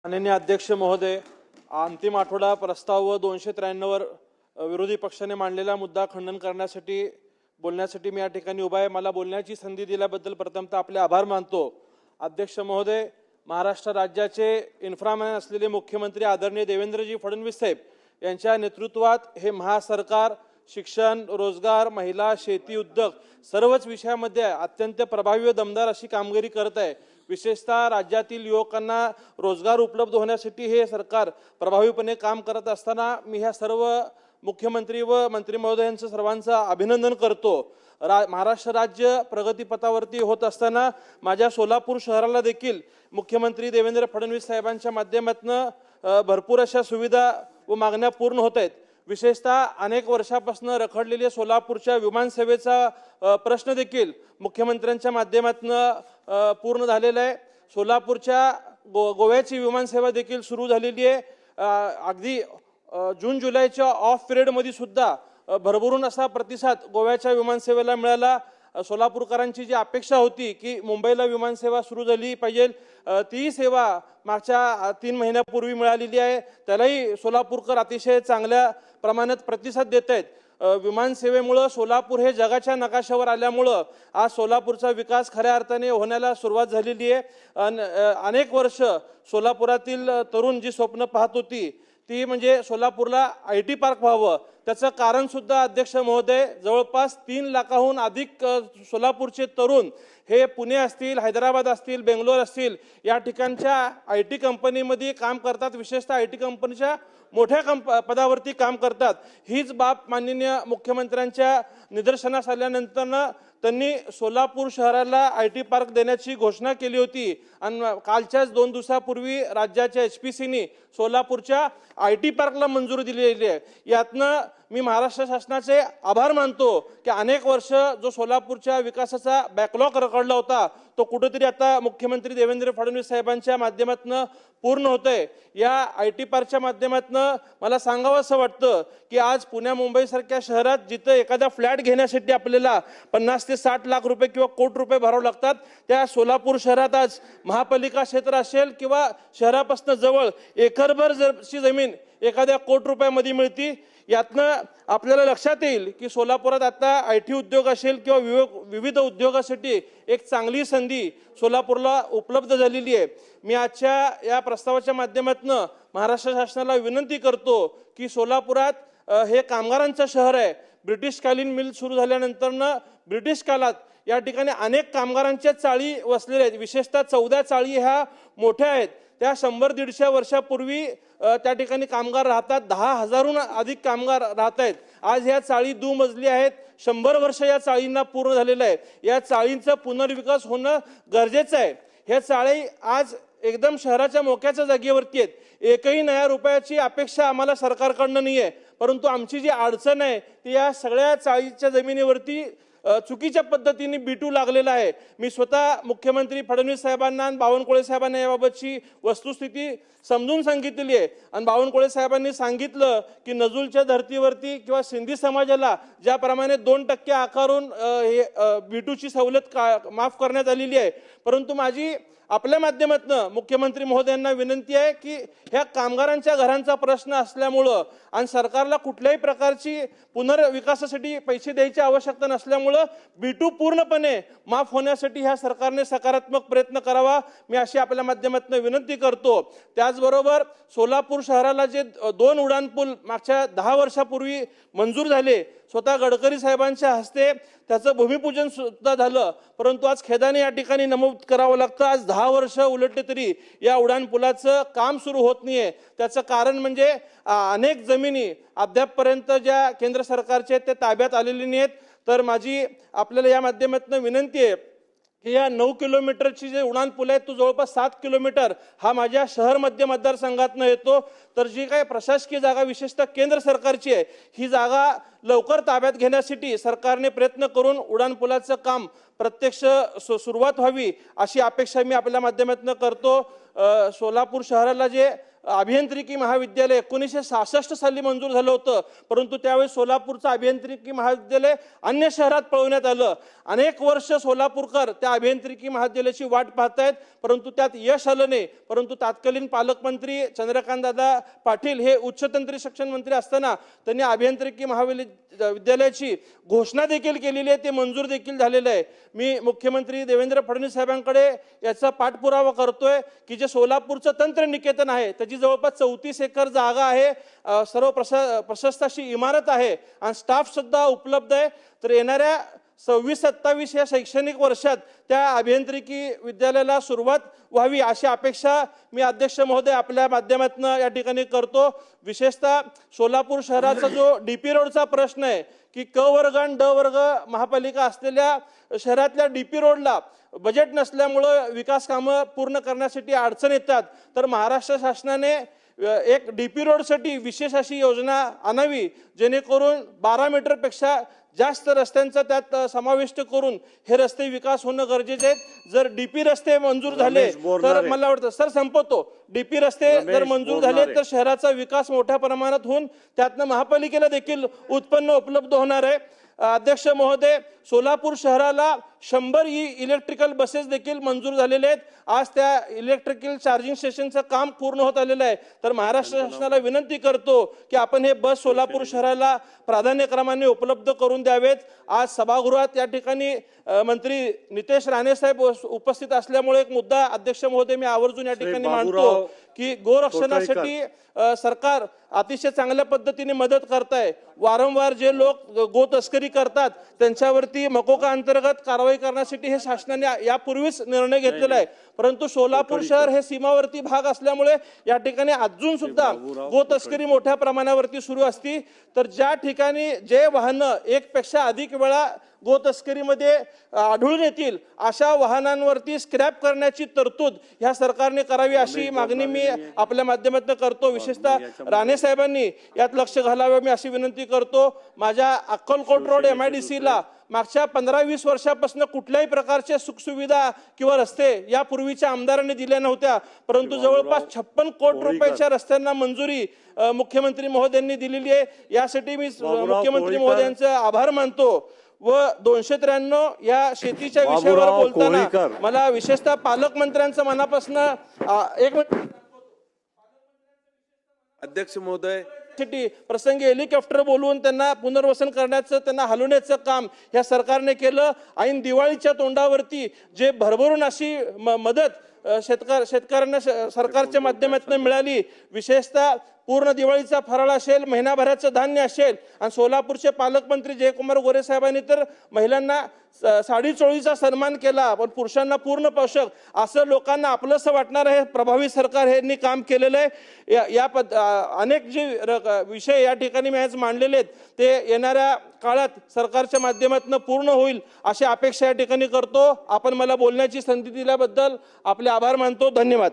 माननीय अध्यक्ष महोदय, अंतिम आठवडा प्रस्ताव व 293 वर विरोधी पक्षाने मांडलेला मुद्दा खंडन करण्यासाठी बोलण्यासाठी मी या ठिकाणी उभा आहे। मला बोलण्याची संधी दिल्याबद्दल प्रथमतः आपले आभार मानतो। अध्यक्ष महोदय, महाराष्ट्र राज्याचे इन्फ्रामॅन असलेले मुख्यमंत्री आदरणीय देवेंद्रजी फडणवीस साहेब यांच्या नेतृत्वात हे महासरकार शिक्षण, रोजगार, महिला, शेती, उद्योग सर्वच विषयामध्ये अत्यंत प्रभावी व दमदार अशी कामगिरी करत आहे। विशेषतः राज्यातील युवकांना रोजगार उपलब्ध होण्यासाठी हे सरकार प्रभावीपणे काम करत असताना मी ह्या सर्व मुख्यमंत्री व मंत्री महोदयांचं सर्वांचं अभिनंदन करतो। महाराष्ट्र राज्य प्रगतीपथावरती होत असताना माझ्या सोलापूर शहराला देखील मुख्यमंत्री देवेंद्र फडणवीस साहेबांच्या माध्यमातून भरपूर अशा सुविधा व मागण्या पूर्ण होत आहेत। विशेषतः अनेक वर्षापासून रखडलेल्या सोलापूरच्या विमानसेवेचा प्रश्न देखील मुख्यमंत्र्यांच्या माध्यमातून पूर्ण झालेला आहे। सोलापूरच्या गोव्याची विमानसेवा देखील सुरू झालेली आहे। अगदी जून जुलैच्या ऑफ पिरियडमध्ये सुद्धा भरभरून असा प्रतिसाद गोव्याच्या विमानसेवेला मिळाला। सोलापूरकरांची जी अपेक्षा होती की मुंबईला विमानसेवा सुरू झाली पाहिजे, ती सेवा मागच्या 3 महिन्यापूर्वी मिळालेली आहे। त्यालाही सोलापूरकर अतिशय चांगल्या प्रमाणात प्रतिसाद देत आहेत। विमानसेवेमुळे सोलापूर हे जगाच्या नकाशावर आल्यामुळे आज सोलापूरचा विकास खऱ्या अर्थाने होण्याला सुरुवात झालेली आहे। अनेक वर्ष सोलापुरातील तरुण जी स्वप्न पाहत होती ती म्हणजे सोलापूरला IT पार्क व्हावं। त्याचं कारण सुद्धा अध्यक्ष महोदय, जवळपास 3 लाखाहून अधिक सोलापूरचे तरुण हे पुणे असतील, हैदराबाद असतील, बेंगलोर असतील या ठिकाणच्या IT कंपनीमध्ये काम करतात। विशेषतः IT कंपनीच्या मोठ्या पदावरती काम करतात। हीच बाब माननीय मुख्यमंत्र्यांच्या निदर्शनास आल्यानंतर त्यांनी सोलापूर शहराला IT पार्क देण्याची घोषणा केली होती आणि कालच्याच 2 दिवसापूर्वी राज्याच्या HPCने सोलापूरच्या IT पार्कला मंजुरी दिलेली आहे। यातनं मी महाराष्ट्र शासनाचे आभार मानतो की अनेक वर्ष जो सोलापूरच्या विकासाचा बॅकलॉग रखडला होता तो कुठेतरी आता मुख्यमंत्री देवेंद्र फडणवीस साहेबांच्या माध्यमातून पूर्ण होतंय। या IT पार्कच्या माध्यमातून मला सांगावंसं वाटतं की आज पुणे मुंबई सारख्या शहरात जिथे एखादा फ्लॅट घेण्यासाठी आपल्याला 50 ते 60 लाख रुपये किंवा कोटी रुपये भरावे लागतात, त्या सोलापूर शहरात आज महापालिका क्षेत्र असेल किंवा शहरापासून जवळ एकरभर जरची जमीन एखाद्या कोटी रुपयामध्ये मिळती। यातनं आपल्याला लक्षात येईल की सोलापुरात आता IT उद्योग असेल किंवा विविध उद्योगासाठी एक चांगली संधी सोलापूरला उपलब्ध झालेली आहे। मी आजच्या या प्रस्तावाच्या माध्यमातून महाराष्ट्र शासनाला विनंती करतो की सोलापुरात हे कामगारांचं शहर आहे। ब्रिटिशकालीन मिल सुरू झाल्यानंतर ब्रिटिश काळात या ठिकाणी अनेक कामगारांच्या चाळी वसलेल्या आहेत। विशेषतः 14 चाळी ह्या मोठ्या आहेत। त्या 100-150 वर्षापूर्वी त्या ठिकाणी कामगार राहतात। 10,000हून अधिक कामगार राहत आहेत। आज ह्या चाळी दुमजली आहेत। 100 वर्ष या चाळींना पूर्ण झालेलं आहे। या चाळींचा पुनर्विकास होणं गरजेचं आहे। ह्या चाळी आज एकदम शहराच्या मोक्याच्या जागेवरती आहेत। एकही नया रुपयाची अपेक्षा आम्हाला सरकारकडनं नाही आहे, परंतु आमची जी अडचण आहे ती या सगळ्या चाळीच्या जमिनीवरती चुकीच्या पद्धतीने बिटू लागलेला आहे। मी स्वतः मुख्यमंत्री फडणवीस साहेबांना आणि बावनकुळे साहेबांना याबाबतची वस्तुस्थिती समजून सांगितलेली आहे आणि बावनकुळे साहेबांनी सांगितलं की नजूलच्या धर्तीवरती किंवा सिंधी समाजाला ज्याप्रमाणे 2% आकारून हे बिटूची सवलत माफ करण्यात आलेली आहे, परंतु माझी आपल्या माध्यमातून मुख्यमंत्री महोदयांना विनंती आहे की ह्या कामगारांच्या घरांचा प्रश्न असल्यामुळं आणि सरकारला कुठल्याही प्रकारची पुनर्विकासासाठी पैसे द्यायची आवश्यकता नसल्यामुळं बिटू पूर्णपणे माफ होण्यासाठी ह्या सरकारने सकारात्मक प्रयत्न करावा, मी अशी आपल्या माध्यमातून विनंती करतो। त्याचबरोबर सोलापूर शहराला जे 2 उड्डाणपूल मागच्या 10 वर्षापूर्वी मंजूर झाले, स्वतः गडकरी साहेबांच्या हस्ते त्याचं भूमिपूजन सुद्धा झालं, परंतु आज खेदाने या ठिकाणी नमूद करावं लागतं आज 10 वर्ष उलटले तरी या उड्डाणपुलाचं काम सुरू होत नाहीये। त्याचं कारण म्हणजे अनेक जमिनी अद्यापपर्यंत ज्या केंद्र सरकारचे ते ताब्यात आलेली नाहीत। तर माझी आपल्याला या माध्यमातून विनंती आहे की या 9 किलोमीटरची जे उड्डाणपूल आहे तो जवळपास 7 किलोमीटर हा माझ्या शहर मध्य मतदारसंघातून येतो। तर जी काही प्रशासकीय जागा विशेषतः केंद्र सरकारची आहे ही जागा लवकर ताब्यात घेण्यासाठी सरकारने प्रयत्न करून उड्डाणपुलाचं काम प्रत्यक्ष सुरुवात व्हावी अशी अपेक्षा मी आपल्या माध्यमातून करतो। सोलापूर शहराला जे अभियांत्रिकी महाविद्यालय 1966 साली मंजूर झालं होतं, परंतु त्यावेळी सोलापूरचं अभियांत्रिकी महाविद्यालय अन्य शहरात पळवण्यात आलं. अनेक वर्ष सोलापूरकर त्या अभियांत्रिकी महाविद्यालयाची वाट पाहतायत, परंतु त्यात यश आलं नाही. परंतु तत्कालीन पालकमंत्री चंद्रकांतदादा पाटील हे उच्चतंत्री शिक्षण मंत्री असताना त्यांनी अभियांत्रिकी महाविद्यालयाची घोषणा देखील केलेली आहे, ते मंजूर देखील झालेलं आहे. मी मुख्यमंत्री देवेंद्र फडणवीस साहेबांकडे याचा पाठपुरावा करतोय की जे सोलापूरचं तंत्रनिकेतन आहे त्याची जवळपास 34 एकर जागा आहे, सर्व प्रशस्त अशी इमारत आहे आणि स्टाफ सुद्धा उपलब्ध आहे. तर येणाऱ्या 26-27 या शैक्षणिक वर्षात त्या अभियांत्रिकी विद्यालयाला सुरुवात व्हावी अशी अपेक्षा मी अध्यक्ष महोदय आपल्या माध्यमातून या ठिकाणी करतो. विशेषतः सोलापूर शहराचा जो डीपी रोडचा प्रश्न आहे की क वर्ग आणि ड वर्ग महापालिका असलेल्या शहरातल्या डीपी रोडला बजेट नसल्यामुळं विकास कामं पूर्ण करण्यासाठी अडचण येतात. तर महाराष्ट्र शासनाने एक डीपी रोडसाठी विशेष अशी योजना आणावी जेणेकरून 12 मीटरपेक्षा जास्त रस्त्यांचा त्यात समाविष्ट करून हे रस्ते विकास होणं गरजेचे आहेत. जर डीपी रस्ते मंजूर झाले तर मला वाटतं सर संपवतो, डीपी रस्ते जर मंजूर झाले तर शहराचा विकास मोठ्या प्रमाणात होऊन त्यातनं महापालिकेला देखील उत्पन्न उपलब्ध होणार आहे. अध्यक्ष महोदय, सोलापूर शहराला 100 इलेक्ट्रिकल बसेस देखील मंजूर झालेले आहेत. आज त्या इलेक्ट्रिकल चार्जिंग स्टेशनचं काम पूर्ण होत आलेलं आहे. तर महाराष्ट्र शासनाला विनंती करतो की आपण हे बस सोलापूर शहराला प्राधान्यक्रमाने उपलब्ध करून द्यावेत. आज सभागृहात या ठिकाणी मंत्री नितेश राणे साहेब उपस्थित असल्यामुळे एक मुद्दा अध्यक्ष महोदय मी आवर्जून या ठिकाणी मांडतो की गोरक्षणासाठी सरकार अतिशय चांगल्या पद्धतीने मदत करताय. वारंवार जे लोक गो तस्करी करतात त्यांच्यावरती मकोका अंतर्गत कारवाई करण्यासाठी हे शासनाने यापूर्वीच निर्णय घेतलेला आहे. परंतु सोलापूर शहर हे सीमावर्ती भाग असल्यामुळे या ठिकाणी अजून सुद्धा गो तस्करी मोठ्या प्रमाणावरती सुरू असती. तर ज्या ठिकाणी जे वाहनं एकपेक्षा अधिक वेळा गो तस्करीमध्ये आढळून येतील अशा वाहनांवरती स्क्रॅप करण्याची तरतूद ह्या सरकारने करावी अशी मागणी मी आपल्या माध्यमातून करतो. विशेषतः राणे साहेबांनी यात लक्ष घालावे मी अशी विनंती करतो. माझ्या अक्कलकोट रोड MIDC ला मागच्या 15-20 वर्षापासून कुठल्याही प्रकारच्या सुखसुविधा किंवा रस्ते यापूर्वीच्या आमदारांनी दिल्या नव्हत्या, परंतु जवळपास 56 कोटी रुपयाच्या रस्त्यांना मंजुरी मुख्यमंत्री महोदयांनी दिलेली आहे. यासाठी मी मुख्यमंत्री महोदयांचे आभार मानतो. व 293 या शेतीच्या विषयावर बोलताना मला विशेषतः पालकमंत्र्यांचं मनापासून एक अध्यक्ष महोदय प्रसंगी हेलिकॉप्टर बोलवून त्यांना पुनर्वसन करण्याचं, त्यांना हलवण्याचं काम या सरकारने केलं. ऐन दिवाळीच्या तोंडावरती जे भरभरून अशी मदत शेतकऱ्यांना सरकारच्या माध्यमातून मिळाली. विशेषतः पूर्ण दिवाळीचा फराळ असेल, महिनाभराचं धान्य असेल आणि सोलापूरचे पालकमंत्री जयकुमार गोरे साहेबांनी तर महिलांना साडी चोळीचा सन्मान केला, पण पुरुषांना पूर्ण पोषक असं लोकांना आपलंसं वाटणार हे प्रभावी सरकार यांनी काम केलेलं आहे. अनेक जे विषय या ठिकाणी मी आज मांडलेले आहेत ते येणाऱ्या काळात सरकारच्या माध्यमातून पूर्ण होईल अशी अपेक्षा या ठिकाणी करतो. आपण मला बोलण्याची संधी दिल्याबद्दल आपले आभार मानतो. धन्यवाद.